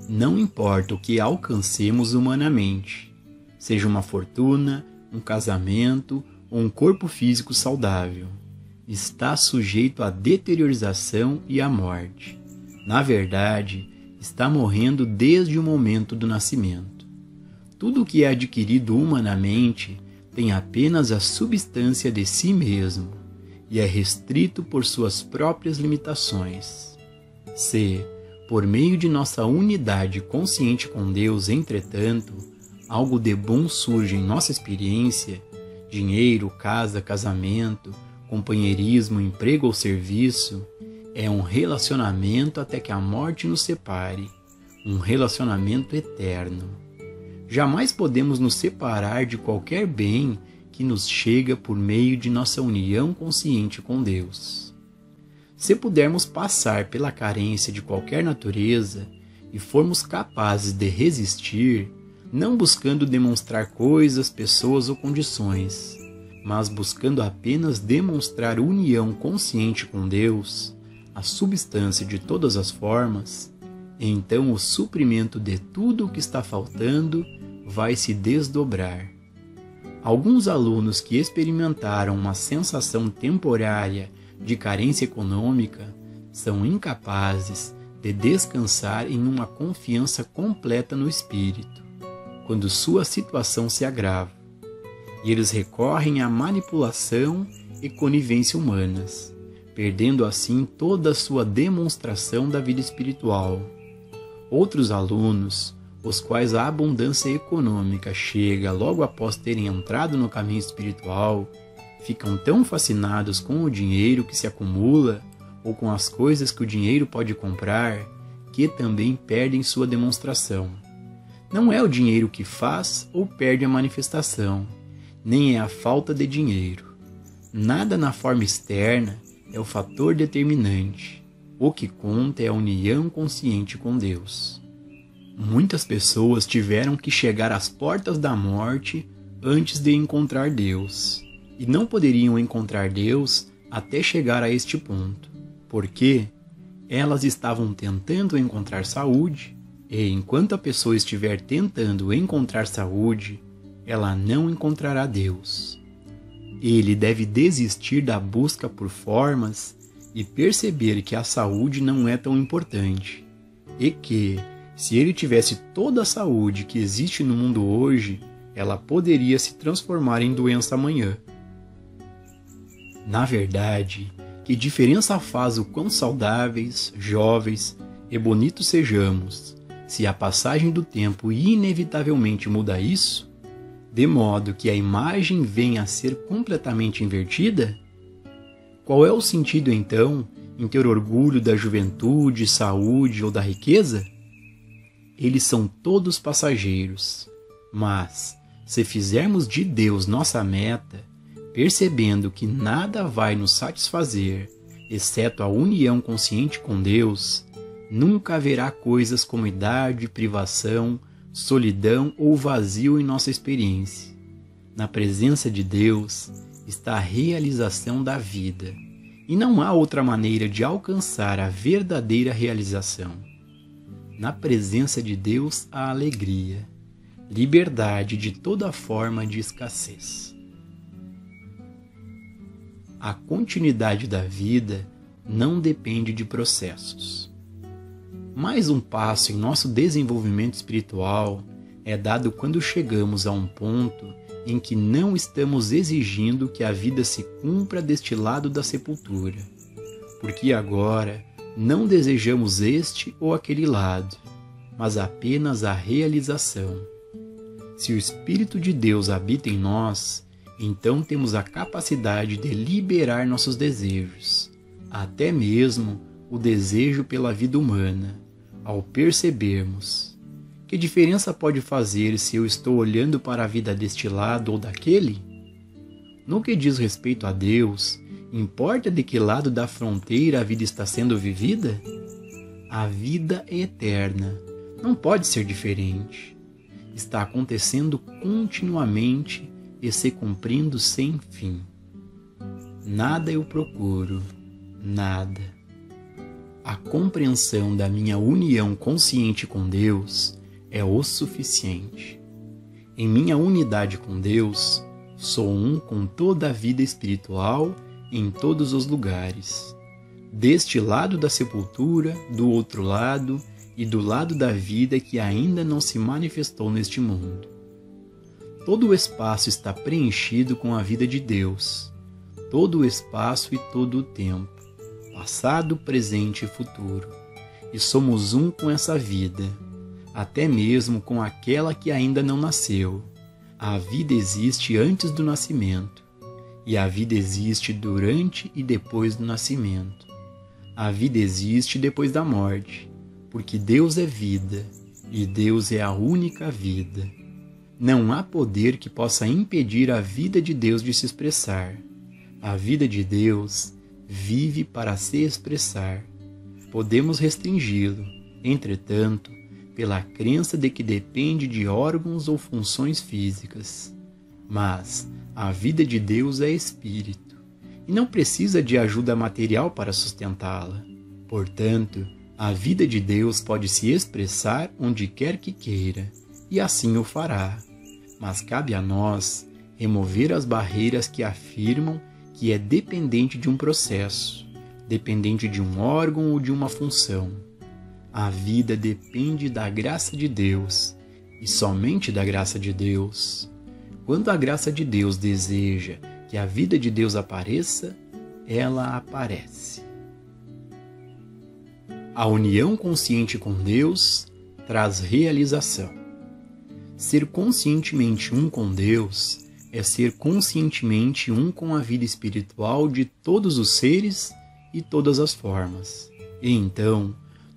Não importa o que alcancemos humanamente, seja uma fortuna, um casamento ou um corpo físico saudável, está sujeito à deteriorização e à morte. Na verdade, está morrendo desde o momento do nascimento. Tudo o que é adquirido humanamente tem apenas a substância de si mesmo e é restrito por suas próprias limitações. Se, por meio de nossa unidade consciente com Deus, entretanto, algo de bom surge em nossa experiência, dinheiro, casa, casamento, companheirismo, emprego ou serviço, é um relacionamento até que a morte nos separe, um relacionamento eterno. Jamais podemos nos separar de qualquer bem que nos chega por meio de nossa união consciente com Deus. Se pudermos passar pela carência de qualquer natureza e formos capazes de resistir, não buscando demonstrar coisas, pessoas ou condições, mas buscando apenas demonstrar união consciente com Deus, a substância de todas as formas, então o suprimento de tudo o que está faltando vai se desdobrar. Alguns alunos que experimentaram uma sensação temporária de carência econômica são incapazes de descansar em uma confiança completa no espírito, quando sua situação se agrava, e eles recorrem à manipulação e conivência humanas, perdendo assim toda a sua demonstração da vida espiritual. Outros alunos, os quais a abundância econômica chega logo após terem entrado no caminho espiritual, ficam tão fascinados com o dinheiro que se acumula ou com as coisas que o dinheiro pode comprar, que também perdem sua demonstração. Não é o dinheiro que faz ou perde a manifestação, nem é a falta de dinheiro. Nada na forma externa é o fator determinante. O que conta é a união consciente com Deus. Muitas pessoas tiveram que chegar às portas da morte antes de encontrar Deus, e não poderiam encontrar Deus até chegar a este ponto, porque elas estavam tentando encontrar saúde, e enquanto a pessoa estiver tentando encontrar saúde, ela não encontrará Deus. Ele deve desistir da busca por formas e perceber que a saúde não é tão importante, e que, se ele tivesse toda a saúde que existe no mundo hoje, ela poderia se transformar em doença amanhã. Na verdade, que diferença faz o quão saudáveis, jovens e bonitos sejamos, se a passagem do tempo inevitavelmente muda isso, de modo que a imagem venha a ser completamente invertida? Qual é o sentido, então, em ter orgulho da juventude, saúde ou da riqueza? Eles são todos passageiros, mas, se fizermos de Deus nossa meta, percebendo que nada vai nos satisfazer, exceto a união consciente com Deus, nunca haverá coisas como idade, privação, solidão ou vazio em nossa experiência. Na presença de Deus está a realização da vida, e não há outra maneira de alcançar a verdadeira realização. Na presença de Deus há alegria, liberdade de toda forma de escassez. A continuidade da vida não depende de processos. Mais um passo em nosso desenvolvimento espiritual é dado quando chegamos a um ponto em que não estamos exigindo que a vida se cumpra deste lado da sepultura, porque agora não desejamos este ou aquele lado, mas apenas a realização. Se o Espírito de Deus habita em nós, então temos a capacidade de liberar nossos desejos, até mesmo o desejo pela vida humana, ao percebermos: que diferença pode fazer se eu estou olhando para a vida deste lado ou daquele? No que diz respeito a Deus, importa de que lado da fronteira a vida está sendo vivida? A vida é eterna, não pode ser diferente. Está acontecendo continuamente e se cumprindo sem fim. Nada eu procuro, nada. A compreensão da minha união consciente com Deus é o suficiente. Em minha unidade com Deus, sou um com toda a vida espiritual em todos os lugares. Deste lado da sepultura, do outro lado e do lado da vida que ainda não se manifestou neste mundo. Todo o espaço está preenchido com a vida de Deus. Todo o espaço e todo o tempo, passado, presente e futuro. E somos um com essa vida, até mesmo com aquela que ainda não nasceu. A vida existe antes do nascimento, e a vida existe durante e depois do nascimento. A vida existe depois da morte, porque Deus é vida, e Deus é a única vida. Não há poder que possa impedir a vida de Deus de se expressar. A vida de Deus vive para se expressar. Podemos restringi-lo, entretanto, pela crença de que depende de órgãos ou funções físicas. Mas a vida de Deus é espírito, e não precisa de ajuda material para sustentá-la. Portanto, a vida de Deus pode se expressar onde quer que queira, e assim o fará. Mas cabe a nós remover as barreiras que afirmam que é dependente de um processo, dependente de um órgão ou de uma função. A vida depende da graça de Deus, e somente da graça de Deus. Quando a graça de Deus deseja que a vida de Deus apareça, ela aparece. A união consciente com Deus traz realização. Ser conscientemente um com Deus é ser conscientemente um com a vida espiritual de todos os seres e todas as formas. E então,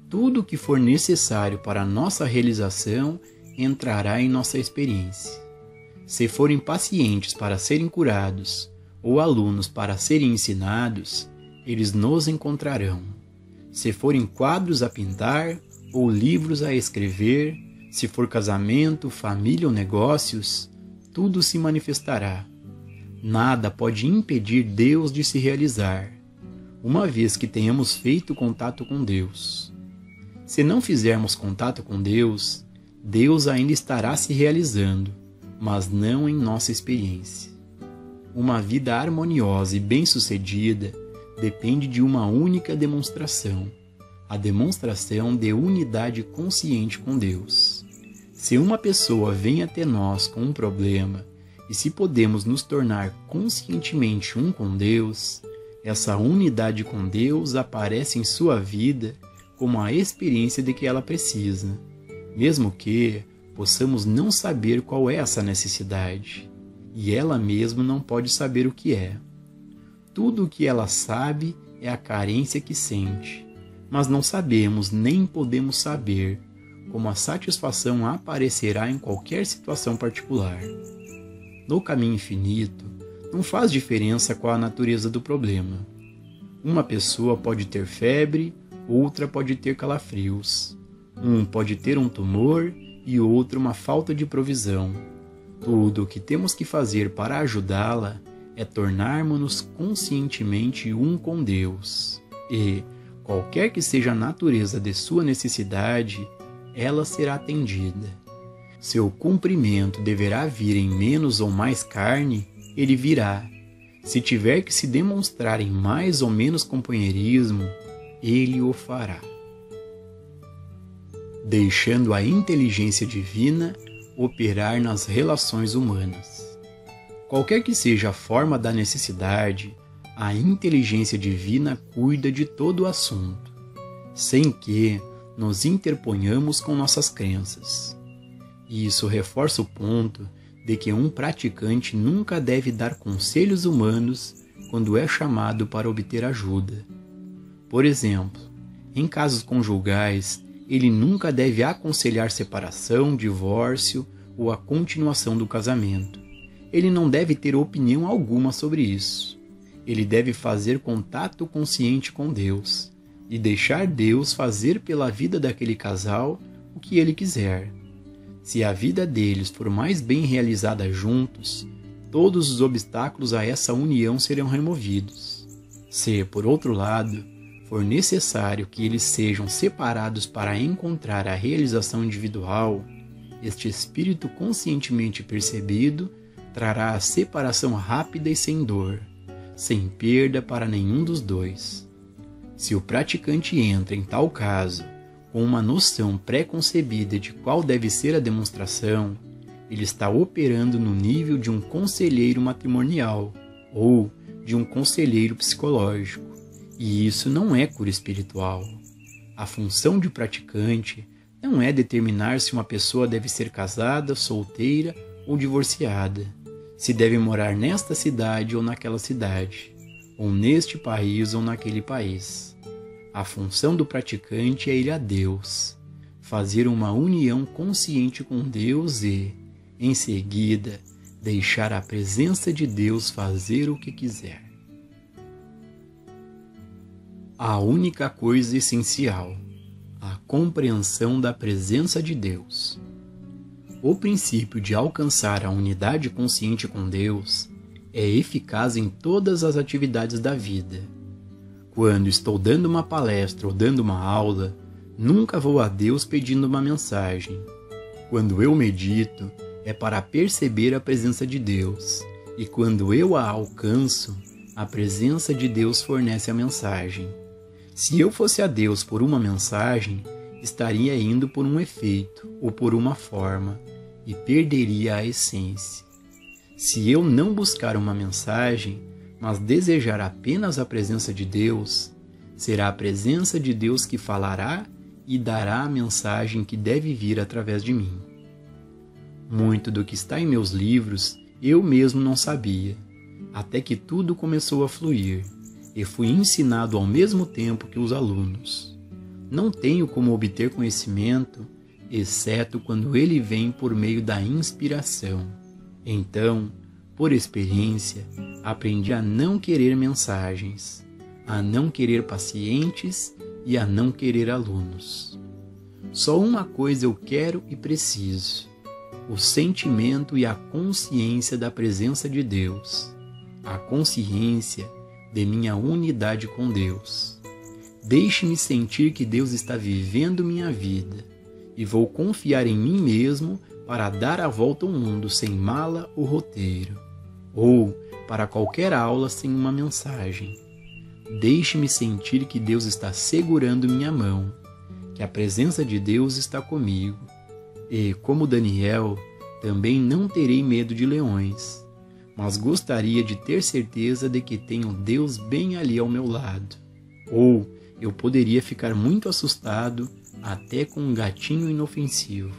tudo o que for necessário para a nossa realização entrará em nossa experiência. Se forem pacientes para serem curados, ou alunos para serem ensinados, eles nos encontrarão. Se forem quadros a pintar, ou livros a escrever, se for casamento, família ou negócios, tudo se manifestará. Nada pode impedir Deus de se realizar, uma vez que tenhamos feito contato com Deus. Se não fizermos contato com Deus, Deus ainda estará se realizando, mas não em nossa experiência. Uma vida harmoniosa e bem-sucedida depende de uma única demonstração, a demonstração de unidade consciente com Deus. Se uma pessoa vem até nós com um problema e se podemos nos tornar conscientemente um com Deus, essa unidade com Deus aparece em sua vida como a experiência de que ela precisa, mesmo que possamos não saber qual é essa necessidade, e ela mesma não pode saber o que é. Tudo o que ela sabe é a carência que sente, mas não sabemos nem podemos saber como a satisfação aparecerá em qualquer situação particular. No caminho infinito, não faz diferença qual a natureza do problema. Uma pessoa pode ter febre, outra pode ter calafrios. Um pode ter um tumor e outro uma falta de provisão. Tudo o que temos que fazer para ajudá-la é tornarmos-nos conscientemente um com Deus. E, qualquer que seja a natureza de sua necessidade, ela será atendida. Seu cumprimento deverá vir em menos ou mais carne, ele virá. Se tiver que se demonstrar em mais ou menos companheirismo, ele o fará. Deixando a inteligência divina operar nas relações humanas. Qualquer que seja a forma da necessidade, a inteligência divina cuida de todo o assunto, sem que nos interponhamos com nossas crenças. E isso reforça o ponto de que um praticante nunca deve dar conselhos humanos quando é chamado para obter ajuda. Por exemplo, em casos conjugais, ele nunca deve aconselhar separação, divórcio ou a continuação do casamento. Ele não deve ter opinião alguma sobre isso. Ele deve fazer contato consciente com Deus e deixar Deus fazer pela vida daquele casal o que ele quiser. Se a vida deles for mais bem realizada juntos, todos os obstáculos a essa união serão removidos. Se, por outro lado, for for necessário que eles sejam separados para encontrar a realização individual, este espírito conscientemente percebido trará a separação rápida e sem dor, sem perda para nenhum dos dois. Se o praticante entra, em tal caso, com uma noção pré-concebida de qual deve ser a demonstração, ele está operando no nível de um conselheiro matrimonial ou de um conselheiro psicológico, e isso não é cura espiritual. A função de praticante não é determinar se uma pessoa deve ser casada, solteira ou divorciada, se deve morar nesta cidade ou naquela cidade, ou neste país ou naquele país. A função do praticante é ir a Deus, fazer uma união consciente com Deus e, em seguida, deixar a presença de Deus fazer o que quiser. A única coisa essencial, a compreensão da presença de Deus. O princípio de alcançar a unidade consciente com Deus é eficaz em todas as atividades da vida. Quando estou dando uma palestra ou dando uma aula, nunca vou a Deus pedindo uma mensagem. Quando eu medito, é para perceber a presença de Deus, e quando eu a alcanço, a presença de Deus fornece a mensagem. Se eu fosse a Deus por uma mensagem, estaria indo por um efeito ou por uma forma, e perderia a essência. Se eu não buscar uma mensagem, mas desejar apenas a presença de Deus, será a presença de Deus que falará e dará a mensagem que deve vir através de mim. Muito do que está em meus livros eu mesmo não sabia, até que tudo começou a fluir, e fui ensinado ao mesmo tempo que os alunos. Não tenho como obter conhecimento, exceto quando ele vem por meio da inspiração. Então, por experiência, aprendi a não querer mensagens, a não querer pacientes e a não querer alunos. Só uma coisa eu quero e preciso: o sentimento e a consciência da presença de Deus, a consciência de minha unidade com Deus. Deixe-me sentir que Deus está vivendo minha vida, e vou confiar em mim mesmo para dar a volta ao mundo sem mala ou roteiro, ou para qualquer aula sem uma mensagem. Deixe-me sentir que Deus está segurando minha mão, que a presença de Deus está comigo, e, como Daniel, também não terei medo de leões, mas gostaria de ter certeza de que tenho Deus bem ali ao meu lado. Ou eu poderia ficar muito assustado até com um gatinho inofensivo.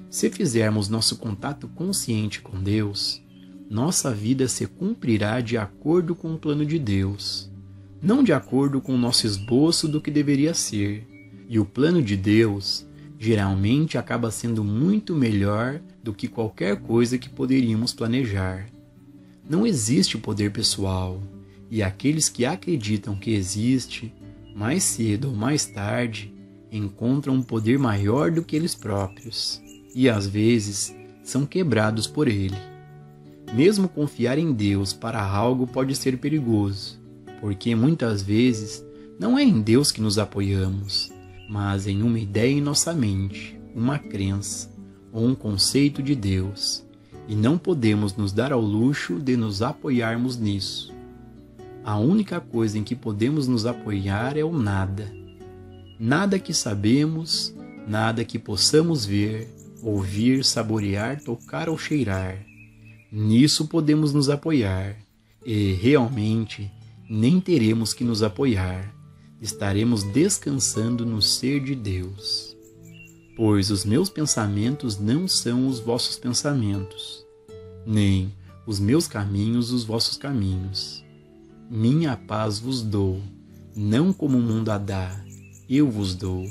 Se fizermos nosso contato consciente com Deus, nossa vida se cumprirá de acordo com o plano de Deus, não de acordo com o nosso esboço do que deveria ser. E o plano de Deus geralmente acaba sendo muito melhor do que qualquer coisa que poderíamos planejar. Não existe poder pessoal, e aqueles que acreditam que existe, mais cedo ou mais tarde, encontram um poder maior do que eles próprios, e às vezes são quebrados por ele. Mesmo confiar em Deus para algo pode ser perigoso, porque muitas vezes não é em Deus que nos apoiamos, mas em uma ideia em nossa mente, uma crença ou um conceito de Deus, e não podemos nos dar ao luxo de nos apoiarmos nisso. A única coisa em que podemos nos apoiar é o nada. Nada que sabemos, nada que possamos ver, ouvir, saborear, tocar ou cheirar. Nisso podemos nos apoiar, e realmente nem teremos que nos apoiar. Estaremos descansando no ser de Deus. Pois os meus pensamentos não são os vossos pensamentos, nem os meus caminhos os vossos caminhos. Minha paz vos dou, não como o mundo a dá, eu vos dou.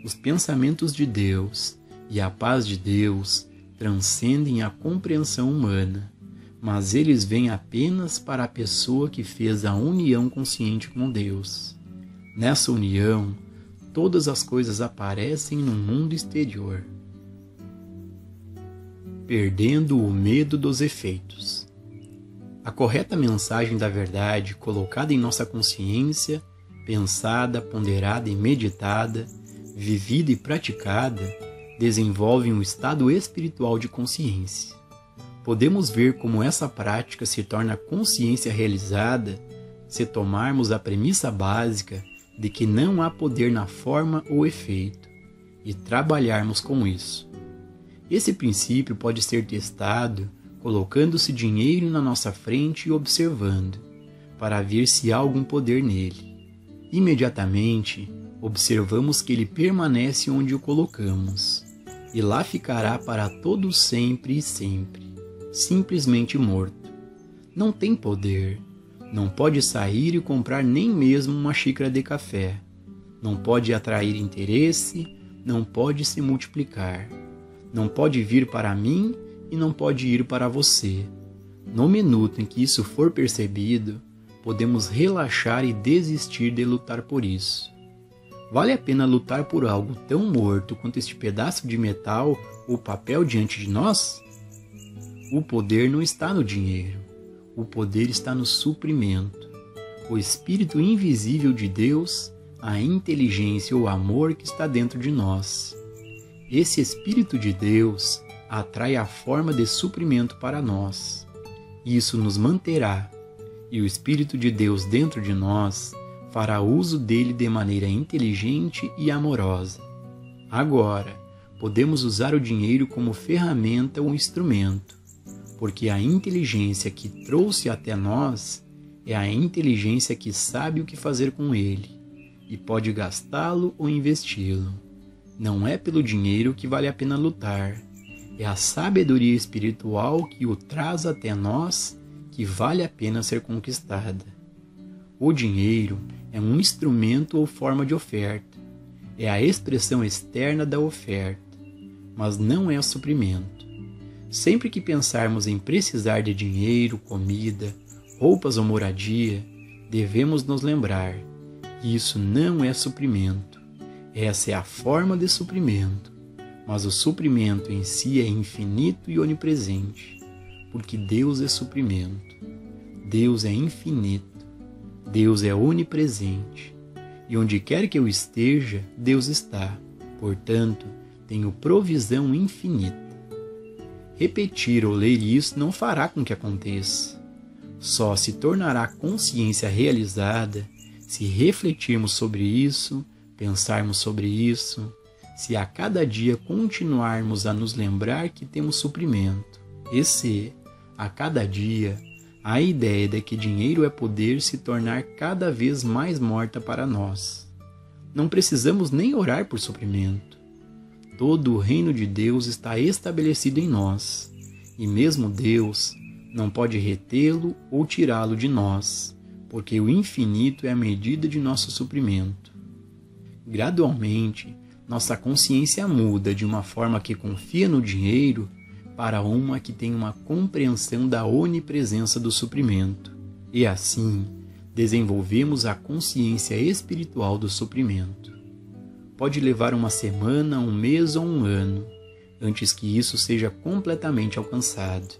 Os pensamentos de Deus e a paz de Deus transcendem a compreensão humana, mas eles vêm apenas para a pessoa que fez a união consciente com Deus. Nessa união, todas as coisas aparecem no mundo exterior. Perdendo o medo dos efeitos. A correta mensagem da verdade colocada em nossa consciência pensada, ponderada e meditada, vivida e praticada, desenvolvem um estado espiritual de consciência. Podemos ver como essa prática se torna consciência realizada se tomarmos a premissa básica de que não há poder na forma ou efeito, e trabalharmos com isso. Esse princípio pode ser testado colocando-se dinheiro na nossa frente e observando, para ver se há algum poder nele. Imediatamente, observamos que ele permanece onde o colocamos, e lá ficará para todo sempre e sempre, simplesmente morto. Não tem poder, não pode sair e comprar nem mesmo uma xícara de café, não pode atrair interesse, não pode se multiplicar, não pode vir para mim e não pode ir para você. No minuto em que isso for percebido, podemos relaxar e desistir de lutar por isso. Vale a pena lutar por algo tão morto quanto este pedaço de metal ou papel diante de nós? O poder não está no dinheiro, o poder está no suprimento. O Espírito invisível de Deus, a inteligência ou amor que está dentro de nós. Esse Espírito de Deus atrai a forma de suprimento para nós. Isso nos manterá, e o Espírito de Deus dentro de nós fará uso dele de maneira inteligente e amorosa. Agora, podemos usar o dinheiro como ferramenta ou instrumento, porque a inteligência que trouxe até nós é a inteligência que sabe o que fazer com ele, e pode gastá-lo ou investi-lo. Não é pelo dinheiro que vale a pena lutar, é a sabedoria espiritual que o traz até nós que vale a pena ser conquistada. O dinheiro é um instrumento ou forma de oferta, é a expressão externa da oferta, mas não é o suprimento. Sempre que pensarmos em precisar de dinheiro, comida, roupas ou moradia, devemos nos lembrar que isso não é suprimento. Essa é a forma de suprimento, mas o suprimento em si é infinito e onipresente, porque Deus é suprimento. Deus é infinito, Deus é onipresente, e onde quer que eu esteja, Deus está. Portanto, tenho provisão infinita. Repetir ou ler isso não fará com que aconteça. Só se tornará consciência realizada se refletirmos sobre isso, pensarmos sobre isso, se a cada dia continuarmos a nos lembrar que temos suprimento, e se, a cada dia, a ideia de que dinheiro é poder se tornar cada vez mais morta para nós. Não precisamos nem orar por suprimento. Todo o reino de Deus está estabelecido em nós, e mesmo Deus não pode retê-lo ou tirá-lo de nós, porque o infinito é a medida de nosso suprimento. Gradualmente, nossa consciência muda de uma forma que confia no dinheiro para uma que tem uma compreensão da onipresença do suprimento, e assim desenvolvemos a consciência espiritual do suprimento. Pode levar uma semana, um mês ou um ano, antes que isso seja completamente alcançado.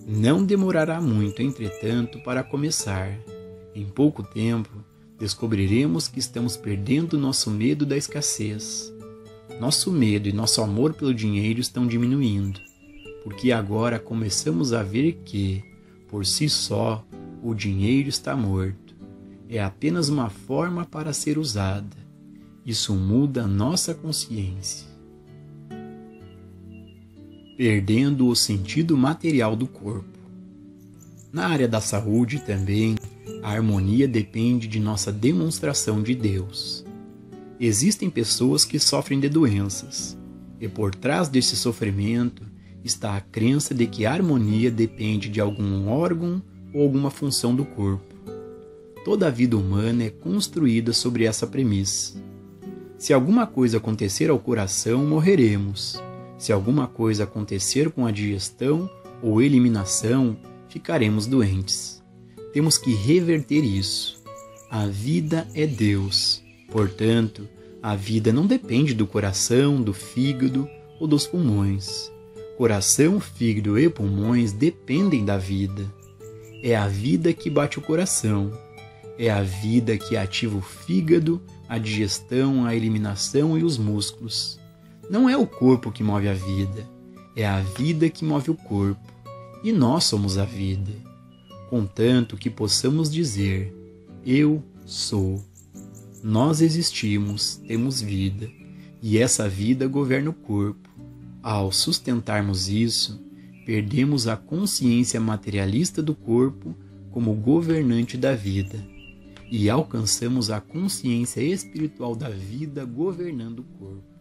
Não demorará muito, entretanto, para começar. Em pouco tempo, descobriremos que estamos perdendo nosso medo da escassez. Nosso medo e nosso amor pelo dinheiro estão diminuindo, porque agora começamos a ver que, por si só, o dinheiro está morto. É apenas uma forma para ser usada. Isso muda a nossa consciência. Perdendo o sentido material do corpo. Na área da saúde também, a harmonia depende de nossa demonstração de Deus. Existem pessoas que sofrem de doenças, e por trás desse sofrimento está a crença de que a harmonia depende de algum órgão ou alguma função do corpo. Toda a vida humana é construída sobre essa premissa. Se alguma coisa acontecer ao coração, morreremos. Se alguma coisa acontecer com a digestão ou eliminação, ficaremos doentes. Temos que reverter isso. A vida é Deus. Portanto, a vida não depende do coração, do fígado ou dos pulmões. Coração, fígado e pulmões dependem da vida. É a vida que bate o coração. É a vida que ativa o fígado, a digestão, a eliminação e os músculos. Não é o corpo que move a vida, é a vida que move o corpo. E nós somos a vida. Contanto que possamos dizer: eu sou. Nós existimos, temos vida, e essa vida governa o corpo. Ao sustentarmos isso, perdemos a consciência materialista do corpo como governante da vida, e alcançamos a consciência espiritual da vida governando o corpo.